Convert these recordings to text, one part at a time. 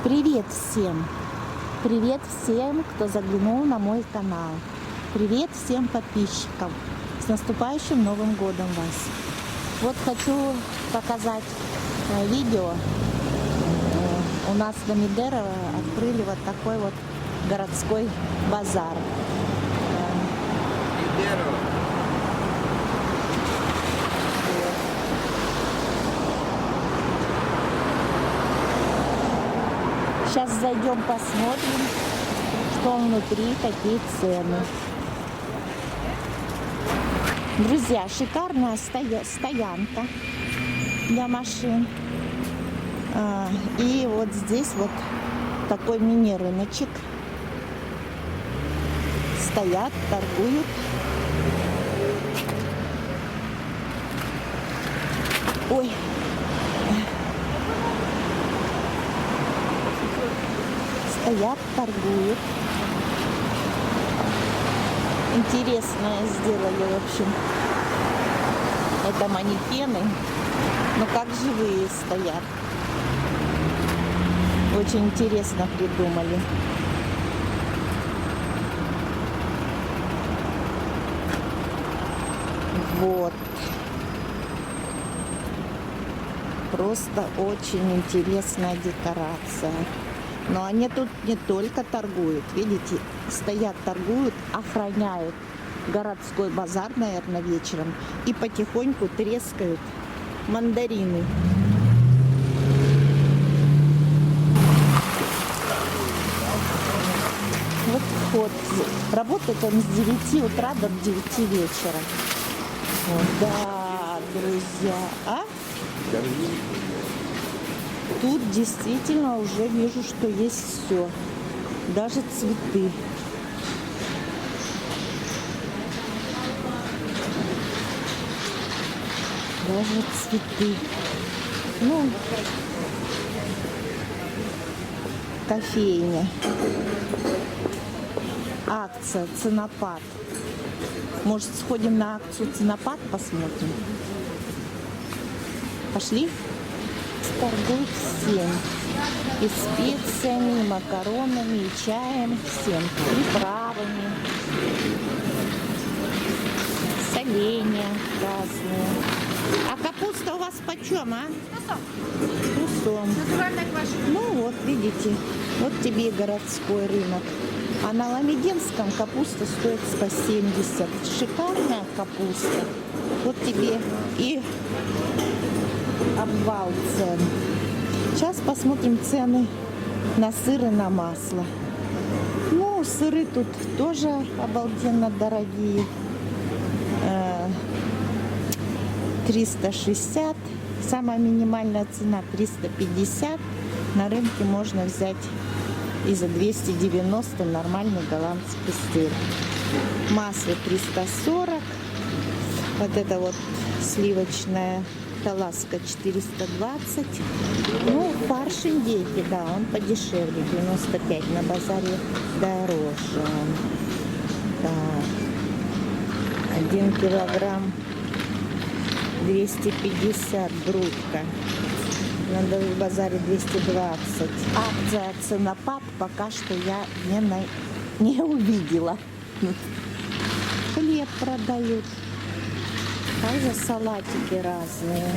Привет всем! Привет всем, кто заглянул на мой канал. Привет всем подписчикам. С наступающим Новым годом вас! Вот хочу показать видео. У нас в Домидерово открыли вот такой вот городской базар. Сейчас зайдем, посмотрим, что внутри, какие цены. Друзья, шикарная стоянка для машин. И вот здесь вот такой мини-рыночек. Стоят, торгуют. Ой. Стоят, торгуют. Интересно сделали, в общем. Это манекены, но как живые стоят. Очень интересно придумали. Вот. Просто очень интересная декорация. Но они тут не только торгуют, видите, стоят, торгуют, охраняют городской базар, наверное, вечером, и потихоньку трескают мандарины. Вот вход. Работает он с 9 утра до 9 вечера. Вот, да, друзья. Тут действительно уже вижу, что есть все. Даже цветы. Даже цветы. Ну, кофейня. Акция, ценопад. Может, сходим на акцию ценопад, посмотрим? Пошли? Торгуют всем. И специями, и макаронами, и чаем, всем. Приправами. Соленья разные. А капуста у вас почем, а? Кусом. Ну вот, видите, вот тебе и городской рынок. А на Ламединском капуста стоит 170. Шикарная капуста. Вот тебе и обвал цен. Сейчас посмотрим цены на сыр и на масло. Ну, сыры тут тоже обалденно дорогие. 360. Самая минимальная цена 350. На рынке можно взять и за 290 нормальный голландский сыр. Масло 340. Вот это вот сливочная Таласка 420. Ну, фарш индейки, да, он подешевле, 95, на базаре дороже. Так. 1 килограмм 250 грудка. На базаре 220. Акция ценопад пока что я не увидела. Хлеб продают. Также салатики разные.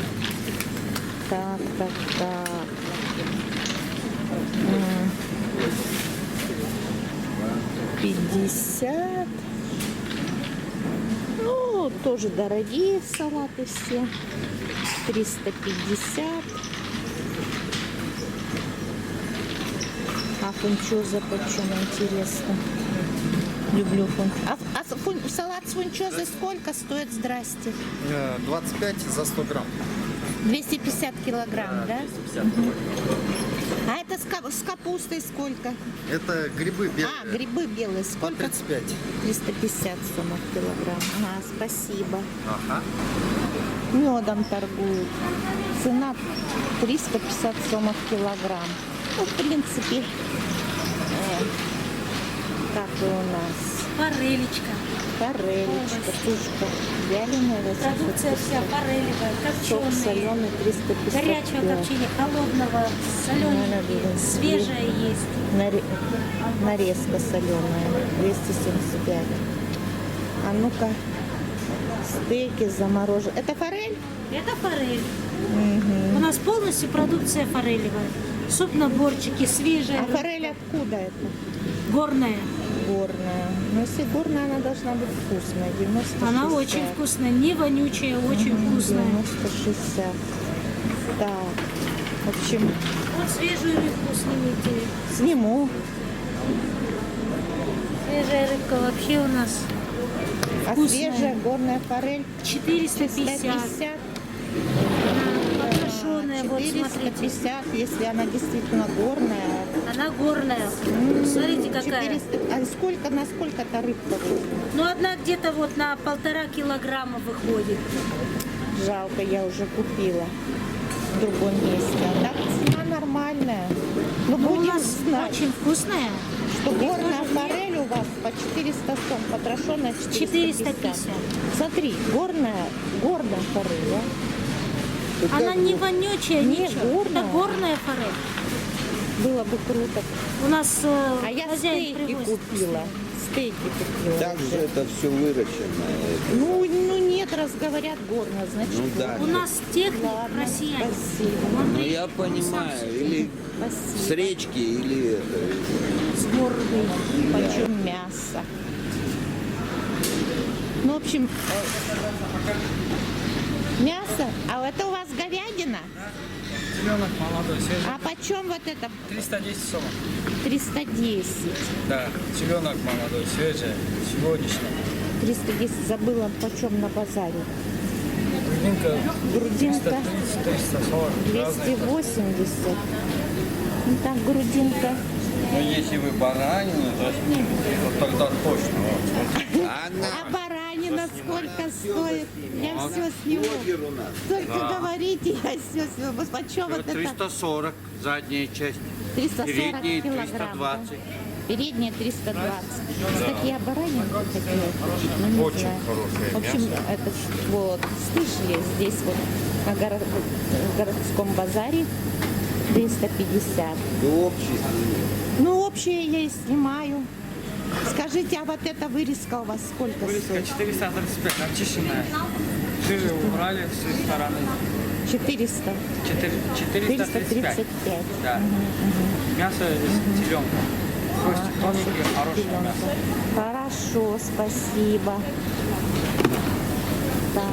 Так. 50. Ну, тоже дорогие салаты все. 350. А фунчоза почем, интересно? Люблю фунчозу. А салат с фунчозой сколько стоит? Здрасте. 25 за 100 грамм. 250 килограмм, да? 250. А это с капустой сколько? Это грибы белые. Грибы белые. Сколько? 35. 350 сомов килограмм. Ага, спасибо. Ага. Медом торгуют. Цена 350 сомов килограмм. Ну, в принципе, какой у нас? Форелечка. Форелечка, тушка, вяленая, Продукция вся форелевая, сок копченая. соленый 355. Горячего копчения, холодного, солененькие, свежая есть. Нарезка соленая 275. А ну-ка, стейки замороженные. Это форель? Это форель. У нас полностью продукция форелевая. Суп-наборчики, свежая, А форель откуда это? горная. Горная. Ну, если горная, она должна быть вкусная. 90 Она 60. очень вкусная, не вонючая, очень вкусная. 90-60. Так, в общем, Вот свежую рыбку снимите. сниму. Свежая рыбка вообще у нас А вкусная. свежая горная форель 450. 150. Подсушенная, вот смотрите. 450, если она действительно горная. Она горная. Смотрите, какая. 400. А сколько, на сколько-то рыбка будет? Ну, одна где-то вот на 1,5 килограмма выходит. Жалко, я уже купила в другом месте. А так цена нормальная. Но Ну, у будем нас знать, очень вкусная. что горная форель у вас по 400 сом, потрошенная 450. 450. Смотри, горная форель, да? Она не вонючая, Не ничего. горная. Это горная форель. Было бы круто. У нас А я хозяин стейки привозит. купила. Стейки купила. Также уже. это все выращенное. Ну нет, раз говорят горно, значит Ну да. У нас техник Ладно, россияне. спасибо. Ну я понимаю, или Спасибо. с речки, или С горной. Почем мясо. Ну, в общем, мясо. А это у вас говядина? Теленок молодой, свежий. А почем вот это? 310 сомов. 310. Да, теленок молодой, свежий, сегодняшний. 310. Забыла, почем на базаре. Грудинка Грудинка 330, 340. Разные. 280. Ну так, грудинка. Но если вы баранину заснимете, то тогда точно. Вот, смотрите. А она баранина сколько стоит? Я все сниму. блогер у нас. Только говорите, я все сниму. Вот почем вот это? 340, задняя часть. 340 Передние килограмм. 320. Да? Передняя 320. Кстати, я баранину хотела купить, но не Очень знаю. хорошее В общем, мясо. этот вот, слышали, здесь вот на в городском базаре 350. Ты общий. Ну, общее я и снимаю. Скажите, а вот эта вырезка у вас сколько Вырезка стоит? 435, очищенная. Жиры убрали с той стороны. 400. 435. 435. Да. Мясо из теленка. Кости тоненькие, хорошее мясо. Хорошо, спасибо. Так.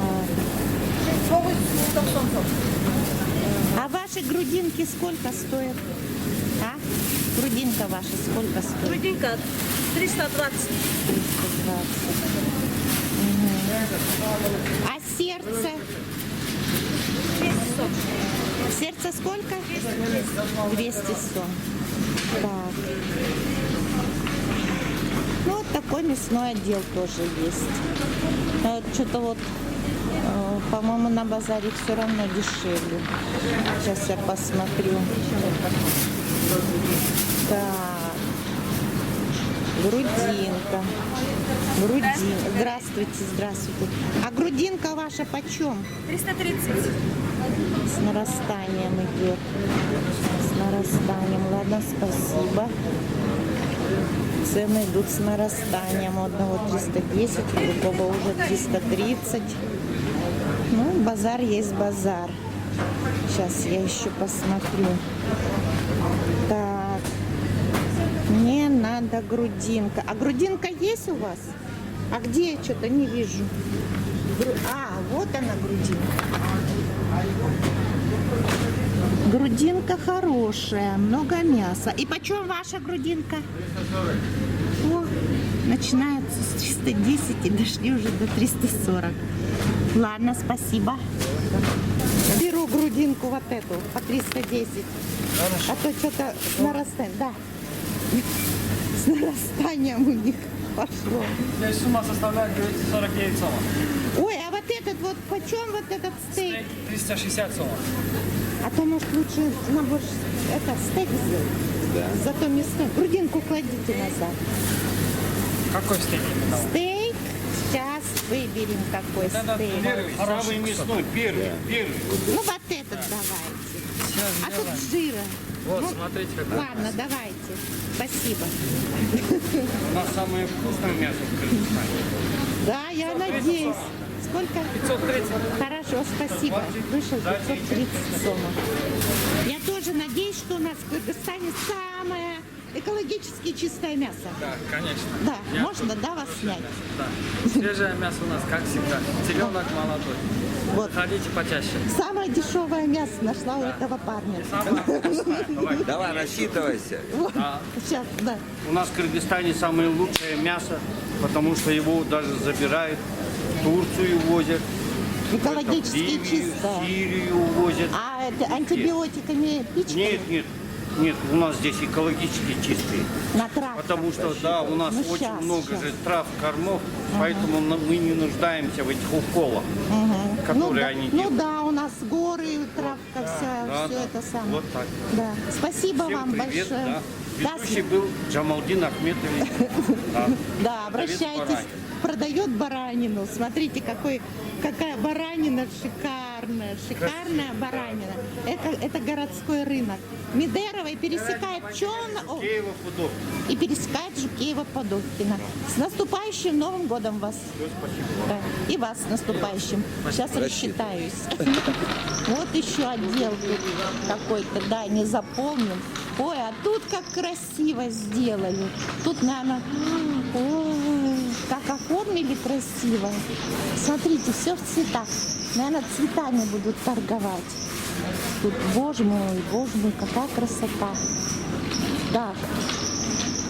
А ваши грудинки сколько стоят? А? Грудинка ваша сколько стоит? Грудинка 320. 320. А сердце? Сердце сколько? 200 сом. Так. Ну, вот такой мясной отдел тоже есть. Но вот что-то вот, по-моему, на базаре все равно дешевле. Сейчас я посмотрю. Так. Грудинка. Грудинка. Здравствуйте, здравствуйте. А грудинка ваша почем? 330. С нарастанием идет. С нарастанием. Ладно, спасибо. Цены идут с нарастанием. У одного 310, у другого уже 330. Ну, базар есть базар. Сейчас я еще посмотрю. Так. Мне надо грудинка. А грудинка есть у вас? А где я что-то не вижу? А, вот она грудинка. Грудинка хорошая, много мяса. И почем ваша грудинка? О, начинается с 310 и дошли уже до 340. Ладно, спасибо. Беру грудинку вот эту по 310. А то что-то с нарастанием. Да. С нарастанием у них пошло. Здесь сумма составляет 249 сомов. Ой, а вот этот вот, почем вот этот стейк? Стейк 360 сомов. А то, может, лучше набор это стейк сделать? Да. Зато мясной. Грудинку кладите назад. Какой стейк именно? Стейк. Сейчас выберем какой стейк. Самый мясной, первый. Ну вот этот давайте. А тут жира. Вот, Ну, смотрите, какой. ладно, давайте. Спасибо. У нас самое вкусное мясо в Кыргызстане. Да, я надеюсь. Сколько? 530. Хорошо, спасибо. Вышел 530 сомов. Я тоже надеюсь, что у нас в Кыргызстане самое экологически чистое мясо. Да, конечно. Да, Я можно, тут да, вас снять? Да. Свежее мясо у нас, как всегда. Теленок молодой. Вот. Ходите почаще. Самое дешевое мясо нашла у этого парня. Самое вкусное. Давай. Давай, рассчитывайся. Вот. Сейчас, да. У нас в Кыргызстане самое лучшее мясо, потому что его даже забирают, в Турцию возят, Экологически в Ливию, чистое. Сирию возят. А это антибиотиками пичкают? Нет, у нас здесь экологически чистые. На травках. Потому что, да, у нас Ну, очень щас, много щас. же трав, кормов, поэтому мы не нуждаемся в этих уколах, которые они Ну делают. да, у нас горы, травка, вся, Да, все да. это самое. Вот так. Да. Спасибо Всем вам привет, большое. да. Да, Ведущий был Джамалдин Ахметович. Да. да, Продавец обращайтесь. баранины. Продает баранину. Смотрите, какая баранина шикарная. Шикарная баранина. Это городской рынок. Медеровой пересекает Киева, Пудов. и пересекает Жукеева-Подобкина. С наступающим Новым годом вас! Да. И вас с наступающим. Сейчас рассчитаюсь. Вот еще отдел тут какой-то, да, не заполнен. Ой, а тут как красиво сделали. Тут, наверное, ой, как оформили красиво. Смотрите, все в цветах. Наверное, цветами будут торговать. Тут, боже мой, какая красота. Так,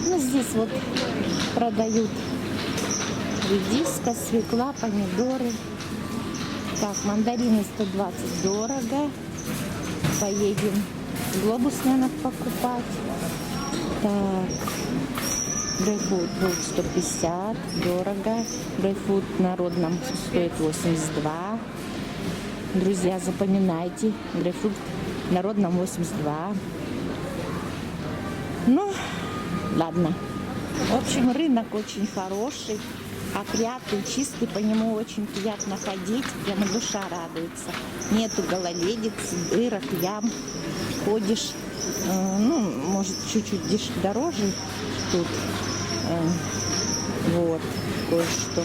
ну здесь вот продают редиска, свекла, помидоры. Так, мандарины 120 дорого. Поедем глобус, наверное, покупать. Так, грейпфрут 150, дорого. Грейпфрут в народном стоит 82. Друзья, запоминайте, грейпфрут в народном 82. Ну, ладно. В общем, рынок очень хороший, опрятный, чистый, по нему очень приятно ходить, прямо душа радуется. Нету гололедиц, дырок, ям. Ходишь, ну, может, чуть-чуть дороже тут. Вот, кое-что.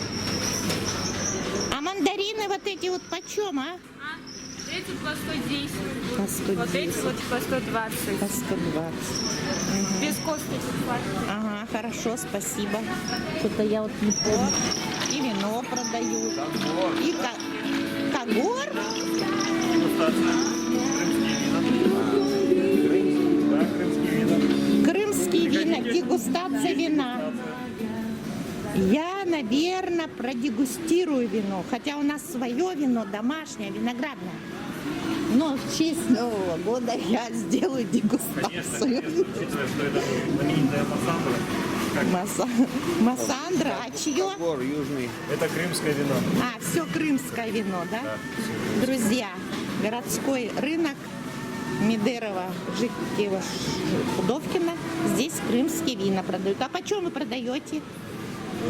А мандарины вот эти вот почем, а? Эти по 110. По 110. Вот эти вот по 120. По 120. Без косточек хватит. Ага, хорошо, спасибо. Что-то я вот не помню. И вино продают. И Когор? Крымские вина, дегустация вина. Я, наверное, продегустирую вино. Хотя у нас свое вино, домашнее, виноградное. Но в честь Нового года я сделаю дегустацию. Учитывая, что это знаменитая Массандра. Массандра, а чье? Гор южный. Это крымское вино. А, все крымское вино, да? Друзья, городской рынок Медерово, Жукеева, Пудовкина. Здесь крымские вина продают. А почем вы продаете?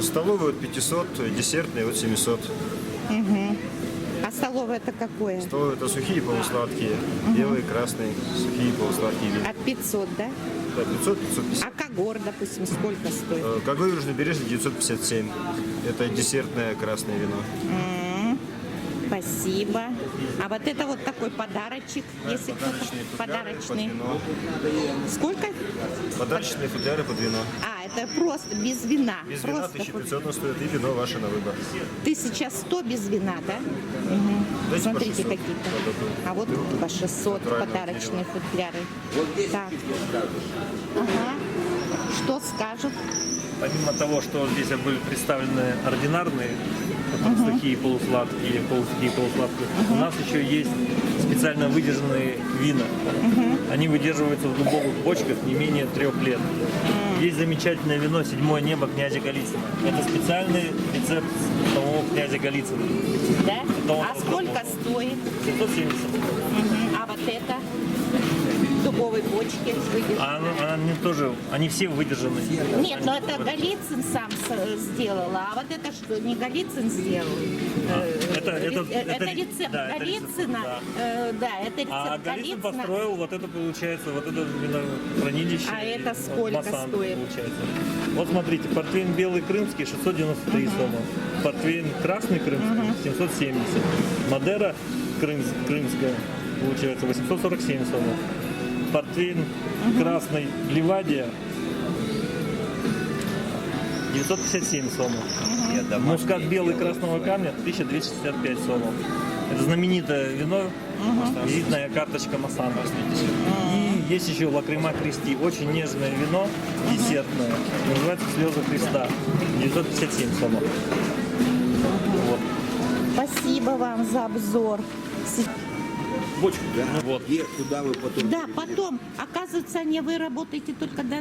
Столовые от 500, десертные от 700. А столовое это какое? Столовые это сухие полусладкие, белые, красные, сухие полусладкие вина. От 500, да? Да, 500, 550. А Когор, допустим, сколько стоит? Когор южнобережный 957. Это десертное красное вино. Спасибо. А вот это вот такой подарочек, если кто-то Подарочные футляры под подарочный. вино. Сколько? Подарочные футляры под вино. А, это просто без вина. Без вина Просто 1500 он стоит, и вино ваше на выбор. 1100 без вина, да? Дайте по Смотрите 600. какие-то. Вот такой. А вот по 600 Натурального подарочные футляры. Вот здесь Так. тебе скажут. Ага. Что скажут? Помимо того, что здесь были представлены ординарные, сухие, полусладкие, полусухие, полусладкие, у нас еще есть специально выдержанные вина. Они выдерживаются в дубовых бочках не менее 3 лет. Есть замечательное вино «Седьмое небо» князя Голицына. Это специальный рецепт самого князя Голицына. Да? Это он А сколько стоит? 770. А вот это? дубовой бочке выдержаны. Они тоже, они все выдержаны. Нет, но это Голицын сам сделал, а вот это что, не Голицын сделал? Это рецепт да, это Голицына. рецепт, Да, это рецепт А Голицын Голицына. построил вот это, получается, вот это винохранилище. А это сколько Массан, стоит? получается. Вот смотрите, портвейн белый крымский 693 сома, портвейн красный крымский 770, Мадера крымская, получается, 847 сомов, портвейн красный Ливадия 957 сомов, мускат белый красного камня 1265 сомов. Это знаменитое вино, визитная карточка Массана. И есть еще лакрима Кристи, очень нежное вино, десертное, называется «Слезы Христа», 957 сомов. Вот. Спасибо вам за обзор. Бочку, да? Вот. Где, куда вы потом? Да, потом, оказывается, вы работаете только до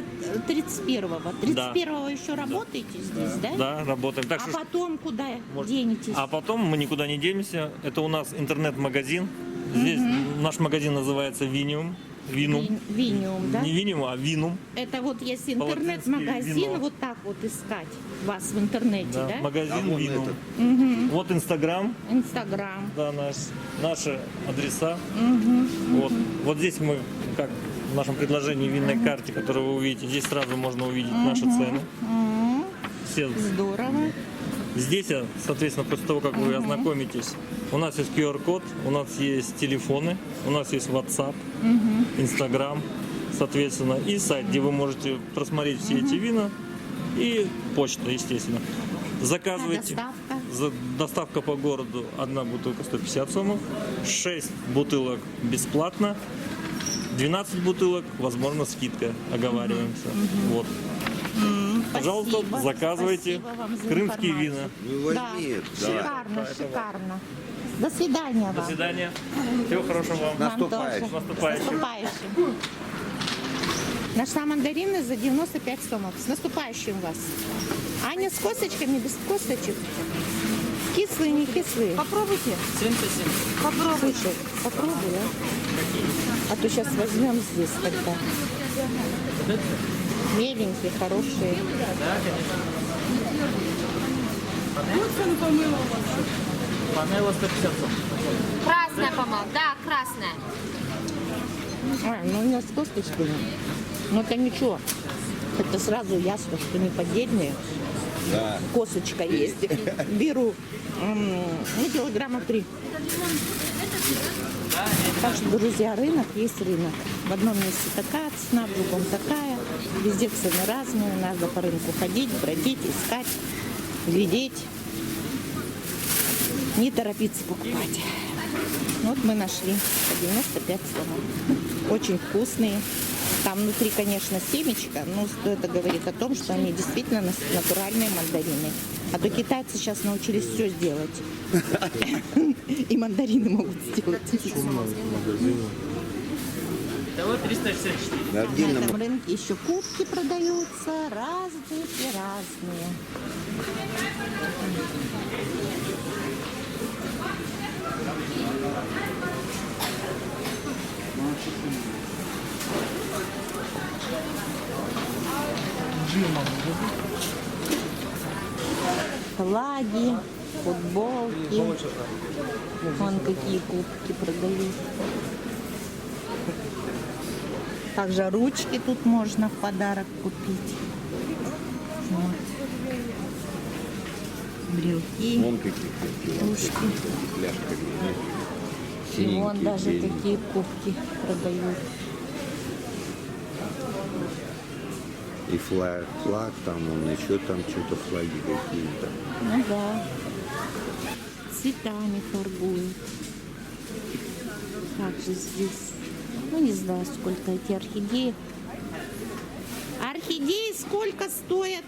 31-го. 31-го еще работаете здесь, да? Да, работаем. Так А что, потом куда денетесь? а потом мы никуда не денемся. Это у нас интернет-магазин. Здесь наш магазин называется Винум. Виниум, да? Не Винум, а Винум. Это вот если По-латински интернет-магазин, вино. вот так вот искать вас в интернете, Да, да? магазин Винум. Вот Инстаграм. Инстаграм. Да, наши адреса. Вот здесь мы, как в нашем предложении винной карте, которую вы увидите, здесь сразу можно увидеть наши цены. Все. Здорово. Здесь, соответственно, после того, как вы ознакомитесь, у нас есть QR-код, у нас есть телефоны, у нас есть WhatsApp, Instagram, соответственно, и сайт, где вы можете просмотреть все эти вина, и почта, естественно. Заказывайте. Доставка по городу, одна бутылка 150 сомов, 6 бутылок бесплатно, 12 бутылок, возможно, скидка, оговариваемся. Вот. Пожалуйста, Спасибо. заказывайте Спасибо вам за крымские информацию. вина. Ну, Да, возьми. шикарно, шикарно. До свидания вам. До свидания. Всего хорошего вам. Вам Наступающим. тоже. Наступающим. С наступающим. Нашла мандарины за 95 сомов. С наступающим вас. Аня с косточками, без косточек. Кислые, не кислые. Попробуйте. 77. Попробуйте. Слушай, попробуй, а? А то сейчас возьмем здесь тогда. Меленькие, хорошие. Панела 150 сом. Красная помол, да, красная. А, ну у меня с косточками. Но это ничего. Это сразу ясно, что не поддельные. Да. Косточка есть. Беру килограмма 3. Так что, друзья, рынок есть рынок. В одном месте такая цена, в другом такая. Везде цены разные. Надо по рынку ходить, бродить, искать, глядеть. Не торопиться покупать. Вот мы нашли по 95 сомов. Очень вкусные. Там внутри, конечно, семечко, но это говорит о том, что они действительно натуральные мандарины. А то китайцы сейчас научились все сделать. И мандарины могут сделать. Итого 364. На На отдельном этом рынке еще кубки продаются, разные и разные. Флаги, футболки. Вон какие кубки продают. Также ручки тут можно в подарок купить. Вот. Брелки, вон какие кружки. пляшками. И вон даже Синенькие. такие кубки продают. И флаг, там, он еще там что-то флаги какие-то. Ну да. Цветами торгуют. Также здесь. Ну не знаю, сколько эти орхидеи. Орхидеи сколько стоят?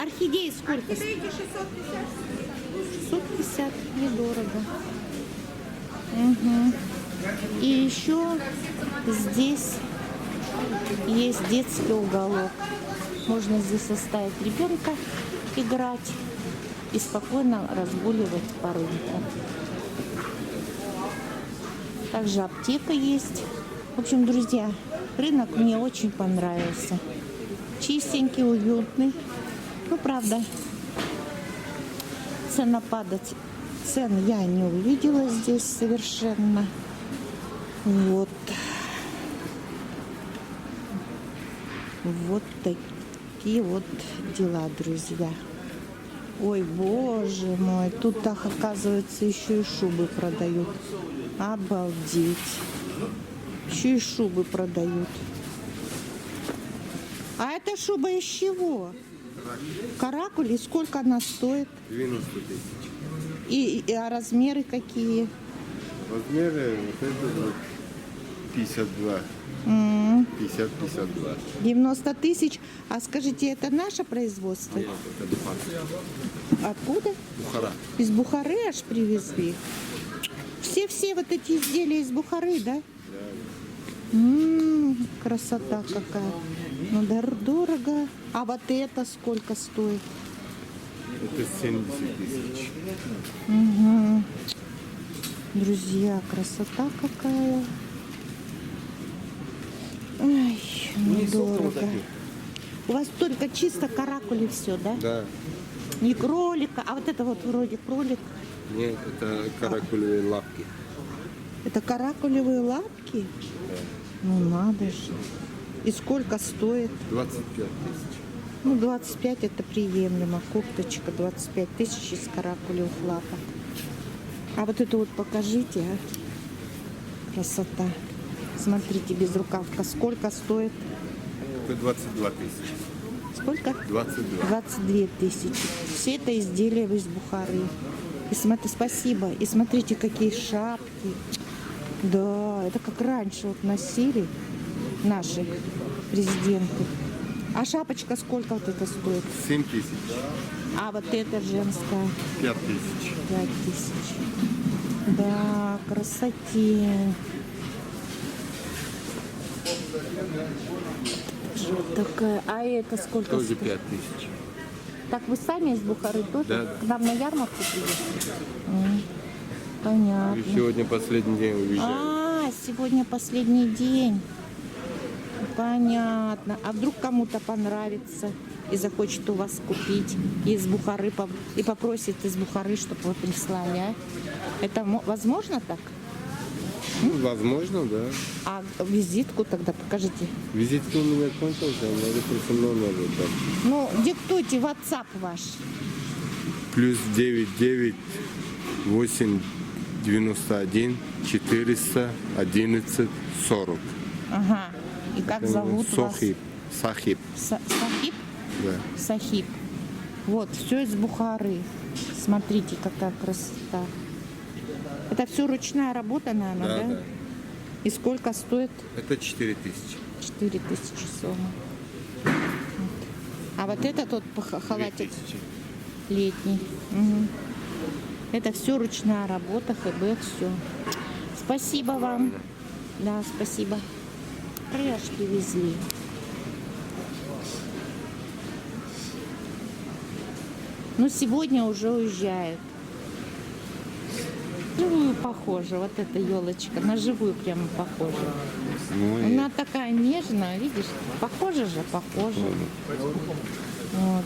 Орхидеи сколько стоят? 650. Недорого. Угу. И еще здесь есть детский уголок. Можно здесь оставить ребенка играть и спокойно разгуливать по рынку. Также аптека есть В общем, друзья, рынок мне очень понравился. Чистенький, уютный. Ну, правда, цен я не увидела здесь совершенно. Вот. Вот такие вот дела, друзья. Ой, боже мой, тут так, оказывается, еще и шубы продают. Обалдеть. Еще и шубы продают. А эта шуба из чего? Каракули. Сколько она стоит? 90 тысяч. А размеры какие? Размеры вот это вот 52. 50-52. 90 тысяч. А скажите, это наше производство? Нет, это Бухара. Откуда? Бухара. Из Бухары аж привезли. Все вот эти изделия из Бухары, да? Красота какая. Ну, дорого. А вот это сколько стоит? Это 70 тысяч. Друзья, красота какая. Ой, недорого. У вас только чисто каракули все, да? Да. Не кролика, а вот это вот вроде кролик. Нет, это каракулевые лапки. Это каракулевые лапки? Ну надо же. И сколько стоит? 25 тысяч. Ну, 25 это приемлемо. Кофточка 25 тысяч из каракулевых лапок. А вот это вот покажите, а. Красота. Смотрите, безрукавка. Сколько стоит? Это 22 тысячи. Сколько? 22. 22 тысячи. Все это изделия из Бухары. И спасибо. И смотрите, какие шапки. Да, это как раньше вот носили наши президенты. А шапочка сколько вот это стоит? 7 тысяч. А вот это женская? 5 тысяч. 5 тысяч. Да, красотень. Вот такая. А это сколько Тоже стоит? 5 тысяч. Так вы сами из Бухары тоже? Да. К нам на ярмарку приехали? Понятно. И сегодня последний день уезжаем. А, сегодня последний день. Понятно. А вдруг кому-то понравится и захочет у вас купить из Бухары и попросит из Бухары, чтобы вы прислали, а? Это возможно так? Ну, возможно, да. А визитку тогда покажите. Визитки у меня кончился, надо просто номер вот так. Ну, диктуйте WhatsApp ваш. Плюс 99 8 91 400 11 40. Ага. И как зовут Сохиб. Сахиб. вас? Сахиб? Да. Сахиб. Вот, все из Бухары. Смотрите, какая красота. Это все ручная работа, наверное, Да, да? да. И сколько стоит? Это 4 тысячи. 4 тысячи сомов. Вот. А вот это тот халатик летний. Мгм. Это все ручная работа, ХБ, все. Спасибо вам. Да, спасибо. Аж привезли. Ну, сегодня уже уезжают. Живую похожа, вот эта елочка, на живую прямо похожа. Ну, и Она такая нежная, видишь? Похоже же, похоже. Вот.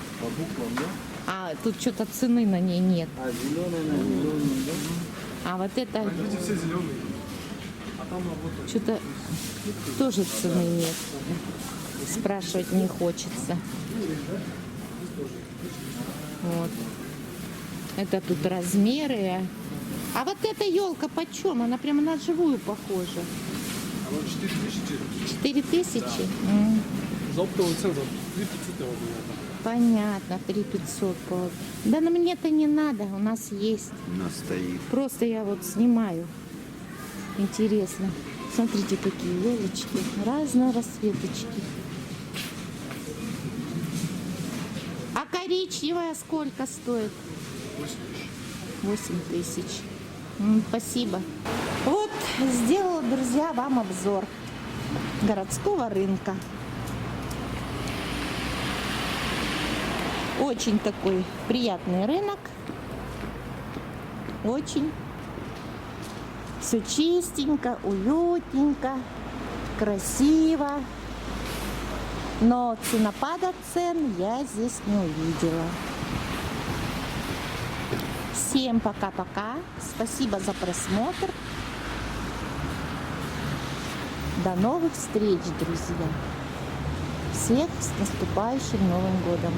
А тут что-то цены на ней нет. А вот это что-то тоже цены нет. Спрашивать не хочется. Вот. Это тут размеры. А вот эта елка почем? Она прямо на живую похожа. 4 тысячи? Понятно, 3500. Да, но мне-то не надо, у нас есть. у нас стоит. Просто я вот снимаю. Интересно. Смотрите, какие елочки. Разные расцветочки. А коричневая сколько стоит? 8 тысяч. Спасибо. Вот, сделала, друзья, вам обзор городского рынка. Очень такой приятный рынок. Очень. Все чистенько, уютненько. красиво. Но ценопада цен я здесь не увидела. Всем пока-пока. Спасибо за просмотр. До новых встреч, друзья. Всех с наступающим Новым годом.